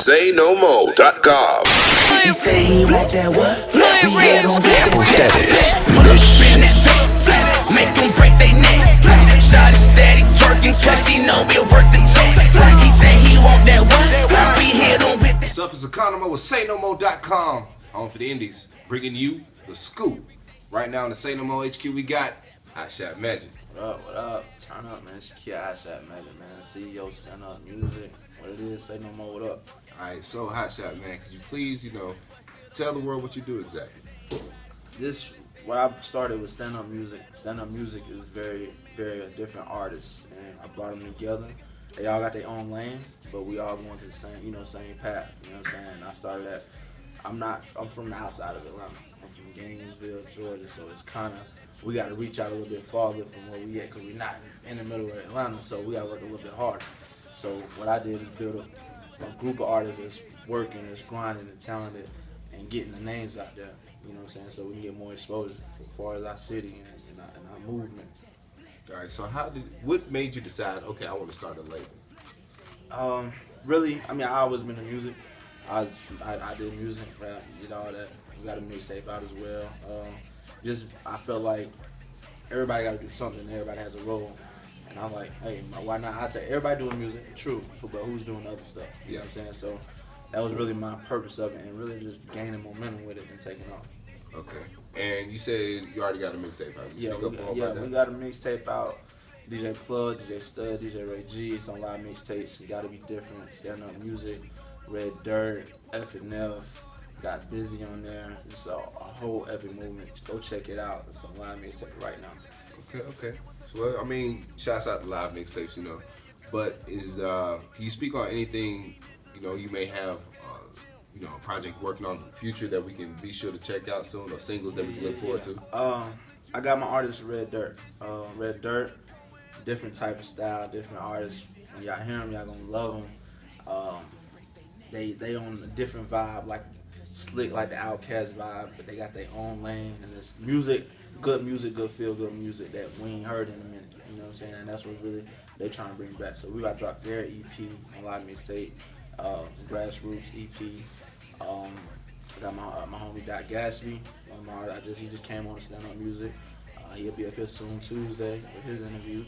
SayNoMo.com. He say he want that what? Fly rich. Apple status. Spin that fat, make them break they neck. Shot is steady twerking, cause she know we'll work the check. He say he want that what? We hit him with that. What's up? It's Akanimo with SayNoMo.com. Home for the indies, bringing you the Scooop. Right now in the SayNoMo HQ, we got HotShot Magic. What up, what up? Turn up, man. It's your kid HotShot Magic, man. CEO, stand up, music. What it is, say no more, what up? Alright, so HotShot, man, could you please, tell the world what you do exactly? What I started with stand-up music. Stand-up music is very, very different artists, and I brought them together. They all got their own lane, but we all going to the same, same path. You know what I'm saying? I started at. I'm from the outside of Atlanta. I'm from Gainesville, Georgia, so it's kind of we got to reach out a little bit farther from where we at, because we're not in the middle of Atlanta, so we got to work a little bit harder. So what I did is build a group of artists that's working, that's grinding and talented, and getting the names out there. You know what I'm saying? So we can get more exposure as far as our city and our movement. All right, so what made you decide, okay, I want to start a label? Really, I mean, I always been in music. I did music, rap, did all that. We got a mixtape out as well. I felt like everybody got to do something. Everybody has a role. And I'm like, hey, why not? I tell you, everybody doing music, true, but who's doing the other stuff? You know what I'm saying? So that was really my purpose of it, and really just gaining momentum with it and taking off. Okay. And you said you already got a mixtape out. We got a mixtape out. DJ Plug, DJ Stud, DJ Ray G. It's on live mixtapes. It got to be different. Stand Up Music, Red Dirt, F&F. Got Busy on there. It's a whole epic movement. Go check it out. It's on live mixtape right now. Okay. So, well, I mean, shouts out to live mixtapes, But can you speak on anything, you may have, a project working on in the future that we can be sure to check out soon, or singles that we can look forward to? I got my artist Red Dirt. Red Dirt, different type of style, different artists. When y'all hear them, y'all gonna love them. They on a different vibe, like slick, like the Outkast vibe, but they got their own lane, and it's music, good feel good music that we ain't heard in a minute. You know what I'm saying? And that's what really they trying to bring back. So we got to drop their EP on live mixtape, Grassroots EP. I got my homie Doc Gatsby. He just came on to Stand Up Music. He'll be up here soon Tuesday with his interview,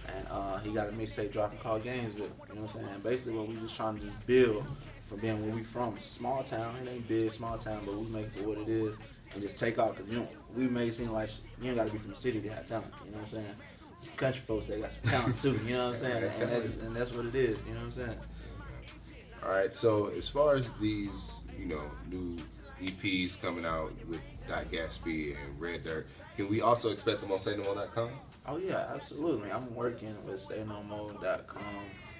and he got a mixtape dropping called Gainesville. You know what I'm saying? And basically, what we just trying to just build from being where we from, small town. It ain't big, small town, but we make it for what it is and just take off. Cause we may seem like you ain't got to be from the city to have talent. You know what I'm saying? Country folks, they got some talent too. You know what I'm saying? And that's what it is. You know what I'm saying? All right. So as far as these, new EPs coming out with Doc Gatsby and Red Dirt, can we also expect them on SayNoMo.com? Oh yeah, absolutely. I'm working with SayNoMo.com.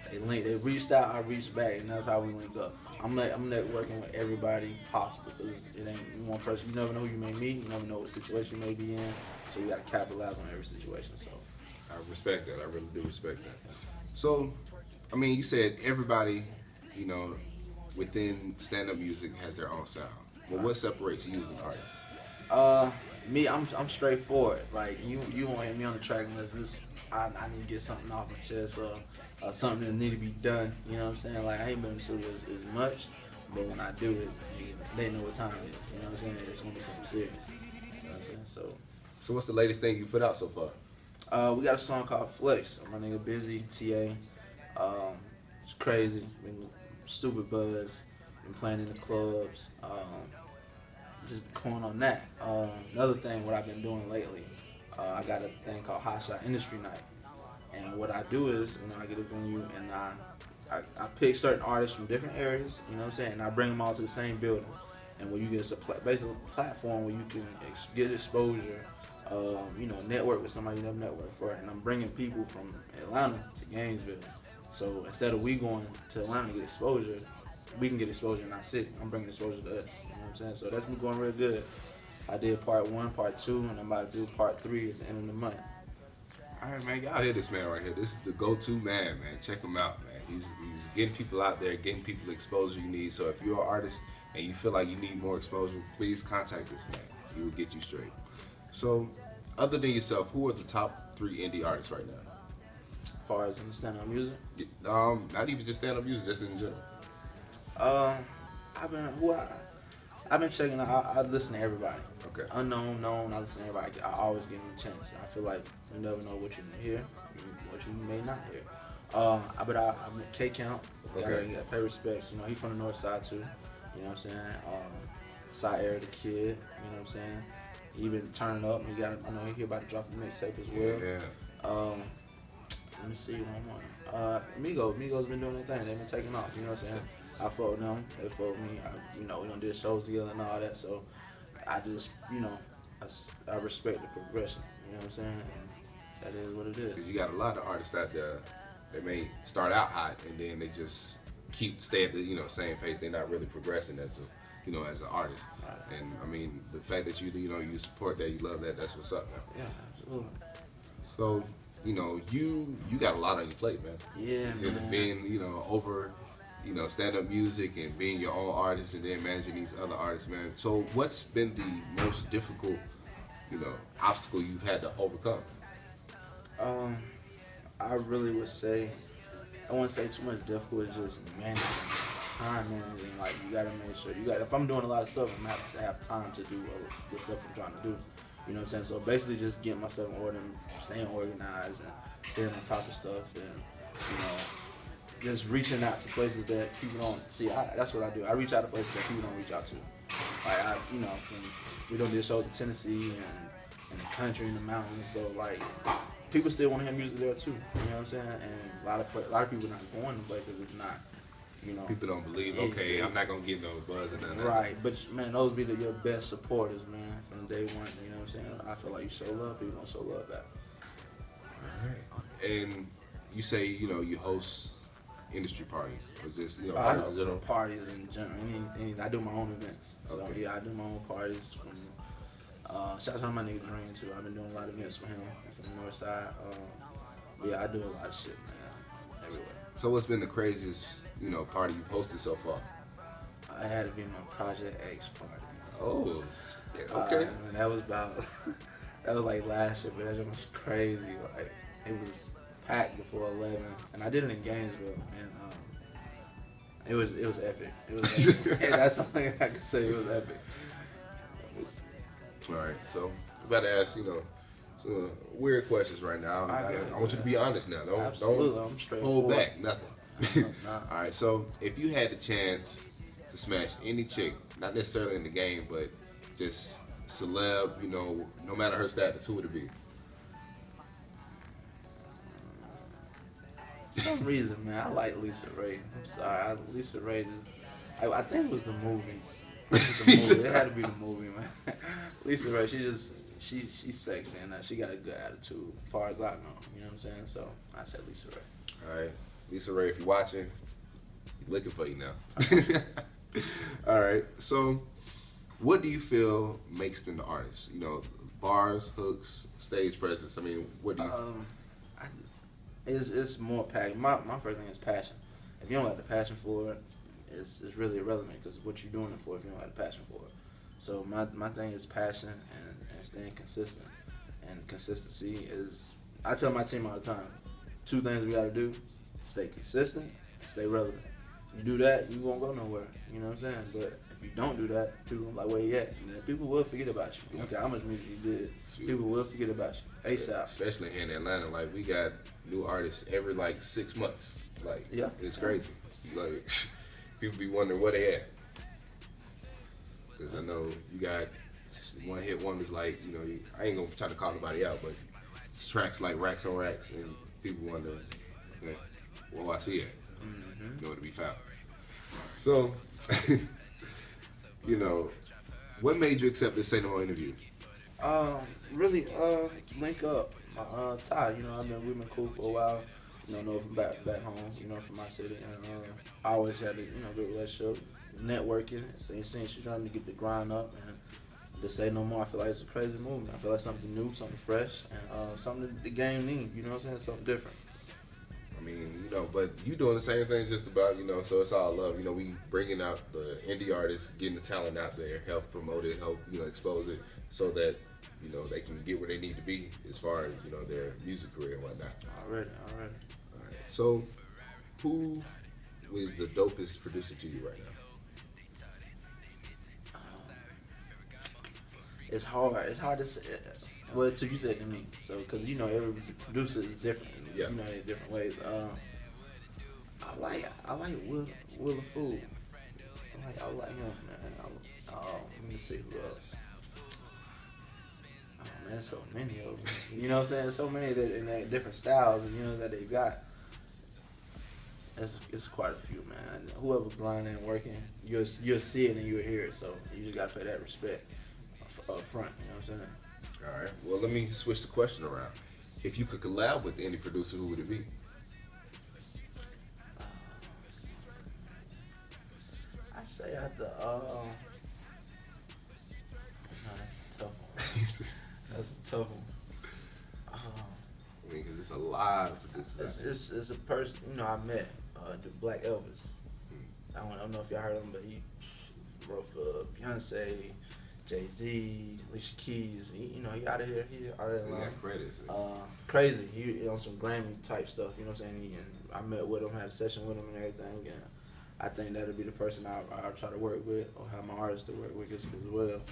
They reached out, I reached back, and that's how we link up. I'm networking with everybody possible, because it ain't one person. You never know who you may meet. You never know what situation you may be in. So you got to capitalize on every situation. So I respect that. I really do respect that. So, I mean, you said everybody, within stand-up music has their own sound. Well, what separates you as an artist? Me, I'm straightforward. Like you won't hit me on the track unless I need to get something off my chest, or something that need to be done. You know what I'm saying? Like I ain't been in the studio as much, but when I do it, they know what time it is. You know what I'm saying? It's gonna be something serious. You know what I'm saying? So what's the latest thing you put out so far? We got a song called Flex. My nigga Busy, TA. It's crazy. Been stupid buzz. Been playing in the clubs. Just going on that. Another thing, what I've been doing lately, I got a thing called HotShot Industry Night. And what I do is, I get a venue and I pick certain artists from different areas, you know what I'm saying, and I bring them all to the same building. And where you get basically a platform where you can get exposure, network with somebody you never networked for. And I'm bringing people from Atlanta to Gainesville. So instead of we going to Atlanta to get exposure, we can get exposure in our city. I'm bringing exposure to us, you know what I'm saying? So that's been going real good. I did part 1, part 2, and I'm about to do part 3 at the end of the month. All right, man. Y'all hear this man right here. This is the go-to man. Check him out, man. He's getting people out there, getting people the exposure you need. So if you're an artist and you feel like you need more exposure, please contact this man. He will get you straight. So, other than yourself, who are the top 3 indie artists right now? As far as in stand-up music? Not even just stand-up music, just in general. I've been checking out. I listen to everybody. Okay. Unknown, known. I listen to everybody. I always give them a chance. I feel like you never know what you hear, what you may not hear. But I'm a K Count. Okay. Gotta pay respects. You know, he from the north side too. You know what I'm saying? Side Air the kid. You know what I'm saying? He been turning up. I know he about to drop a mixtape as well. Yeah. Let me see one more. Migos been doing their thing. They've been taking off. You know what I'm saying? I fuck with them. They fuck with me. We done did shows together and all that. So I just, I respect the progression. You know what I'm saying? And that is what it is. 'Cause you got a lot of artists out there. They may start out hot and then they just stay at the same pace. They're not really progressing as as an artist. Right. And I mean the fact that you support that, you love that. That's what's up, man. Yeah, absolutely. So you got a lot on your plate, man. Yeah, man. Being over stand up music and being your own artist and then managing these other artists, man. So what's been the most difficult obstacle you've had to overcome? I really would say, I wouldn't say too much difficult. It's just time managing. Like you gotta make sure if I'm doing a lot of stuff, I'm gonna have to have time to do the stuff I'm trying to do. You know what I'm saying? So basically, just getting my stuff in order, and staying organized, and staying on top of stuff, and just reaching out to places that people don't see. That's what I do. I reach out to places that people don't reach out to. Like we don't do shows in Tennessee and in the country, in the mountains. So like, people still want to hear music there too. You know what I'm saying? And a lot of people not going to play because it's not. People don't believe. Okay, I'm not gonna get no buzz and nothing. Right, but man, those be your best supporters, man, from day one. You know what I'm saying? I feel like you show love, people gonna show love back. All right. And you say you host industry parties or just parties in general? Parties in general. Any I do my own events. So Okay. yeah, I do my own parties. From shout out to my nigga Dream too. I've been doing a lot of events for him from the north side. Yeah, I do a lot of shit, man, everywhere. So what's been the craziest party you've hosted so far? I had to be my Project X party. Oh, yeah, okay. Man, that was like last year, but that was crazy. Like it was packed before 11, and I did it in Gainesville, and it was epic. It was epic. And that's something I can say. It was epic. All right, so I'm about to ask some weird questions right now. I want you to be honest now. Absolutely, don't I'm straight hold forward. back nothing. Nah. All right, so if you had the chance to smash any chick, not necessarily in the game, but just celeb, no matter her status, who would it be? For some reason, man, I like Lisa Ray. I'm sorry, Lisa Ray just. I think it was the movie. It had to be the movie, man. Lisa Ray, she's sexy and she got a good attitude, as far as I know. You know what I'm saying? So I said Lisa Ray. All right, Lisa Ray, if you're watching, looking for you now. All right, so what do you feel makes them the artist? Bars, hooks, stage presence. I mean, what do you? It's more passion. My first thing is passion. If you don't have the passion for it, it's really irrelevant because what you're doing it for if you don't have the passion for it. So my thing is passion and staying consistent. And consistency is, I tell my team all the time, 2 things we gotta do: stay consistent, stay relevant. You do that, you won't go nowhere. You know what I'm saying? But if you don't do that, people will be like, where you at? And then people will forget about you. You don't care how much music you did. People will forget about you ASAP. Especially here in Atlanta, like we got new artists every 6 months. Like, Yeah. It's crazy. Like, people be wondering where they at. Because I know you got one hit wonders like, I ain't gonna try to call nobody out, but it's tracks like Racks on Racks, and people wonder, where I see it. Nowhere to be found. So, what made you accept this SayNoMo interview? Really, link up. Ty, we've been cool for a while. Know from back home, from my city, and I always had a good relationship, networking. Since she's trying to get the grind up, and to SayNoMo, I feel like it's a crazy movement. I feel like something new, something fresh, and something the game needs. You know what I'm saying? Something different. I mean, but you doing the same thing just about, so it's all love. We bringing out the indie artists, getting the talent out there, help promote it, help, expose it so that, they can get where they need to be as far as, their music career and whatnot. Already. All right. So, who is the dopest producer to you right now? It's hard. It's hard to say. Well, to you said to me. So, because you know every producer is different. Yeah. You know in different ways. I like Will the Fool. I like him, man. Let me see who else. Oh man, so many of them. You know what I'm saying? So many that in that different styles, you know, that they got. It's quite a few, man. Whoever grinding and working, you'll see it and you'll hear it. So you just gotta pay that respect up front. You know what I'm saying? All right. Well, let me switch the question around. If you could collab with any producer, who would it be? I say after no, that's a tough one. That's a tough one. I mean, because it's a lot of producers. It's a person, you know, I met, the Black Elvis. I don't know if y'all heard of him, but he wrote for Beyonce, Jay-Z, Alicia Keys. He out of here. He out of He Atlanta. got credits. Crazy. He on some Grammy type stuff. You know what I'm saying? And I met with him, had a session with him and everything. And I think that'll be the person I'll try to work with, or have my artist to work with as well. All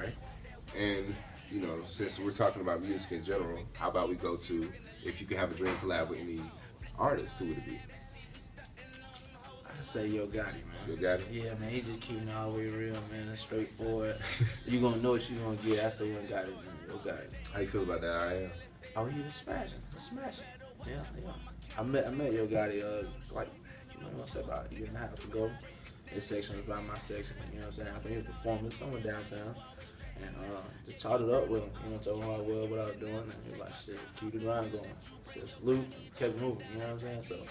right. And, you know, since we're talking about music in general, how about we go to, if you could have a dream collab with any artist, who would it be? I say Yo Gotti, man. Yo Gotti? Yeah, man. He just keeping it all the way real, man. That's straightforward. You gonna know what you gonna get. I say Yo Gotti, man. Yo Gotti. How you feel about that, I am? Oh, he was smashing. Yeah. I met Yo Gotti like, I want to say about a year and a half ago. His section was by my section. You know what I'm saying? I think he was performing somewhere downtown. And just chatted up with him, you know, told him how well what I was doing, and he was like, shit, keep the grind going. Said salute, kept moving, you know what I'm saying? So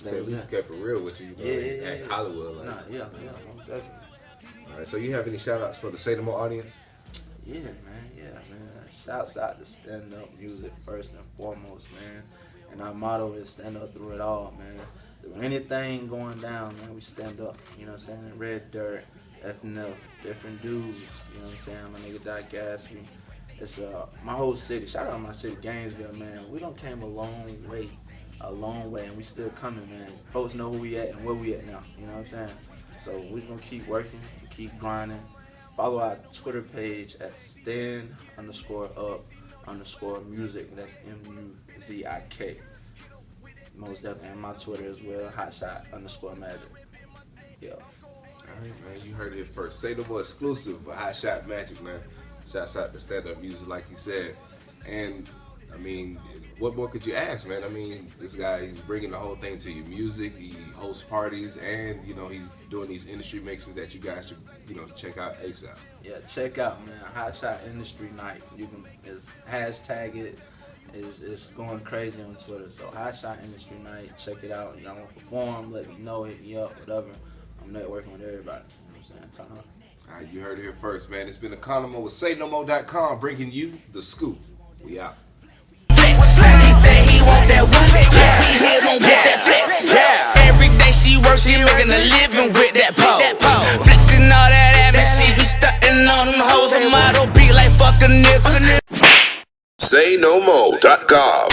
at least kept it real with you, you know, at Hollywood. Like. Yeah, most definitely. All right, so you have any shout outs for the SayNoMo audience? Yeah, man. Shouts out to stand up music first and foremost, man. And our motto is stand up through it all, man. Through anything going down, man, we stand up, you know what I'm saying? Red Dirt, FNF, different dudes, you know what I'm saying? My nigga Doc Gatsby. It's my whole city. Shout out my city, Gainesville, man. We done came a long way, and we still coming, man. Folks know who we at and where we at now, you know what I'm saying? So we gonna keep working, keep grinding. Follow our Twitter page at stand_up_music. That's MUZIK. Most definitely, and my Twitter as well, HotShot_magic. Yeah. All right, man. You heard it first. SayNoMo exclusive for HotShot Magic, man. Shouts out to stand up music, like you said. And I mean, what more could you ask, man? I mean, this guy, he's bringing the whole thing to you. Music, he hosts parties, and, you know, he's doing these industry mixes that you guys should, you know, check out ASAP. Yeah, check out, man. HotShot Industry Night. You can hashtag it. It's going crazy on Twitter. So HotShot Industry Night. Check it out. Y'all want to perform? Let me know. Hit me up. Whatever. I'm networking with everybody. You know what I'm saying? Turn up. All right, you heard it here first, man. It's been Akanimo with SayNoMo.com bringing you the scoop. We out. He said he want that one. He gon' get that flex. Every day she works, she making a living with that pole. Flexing all that ass, she be stunting on them hoes. Her motto be like fuck a nigga. SayNoMo.com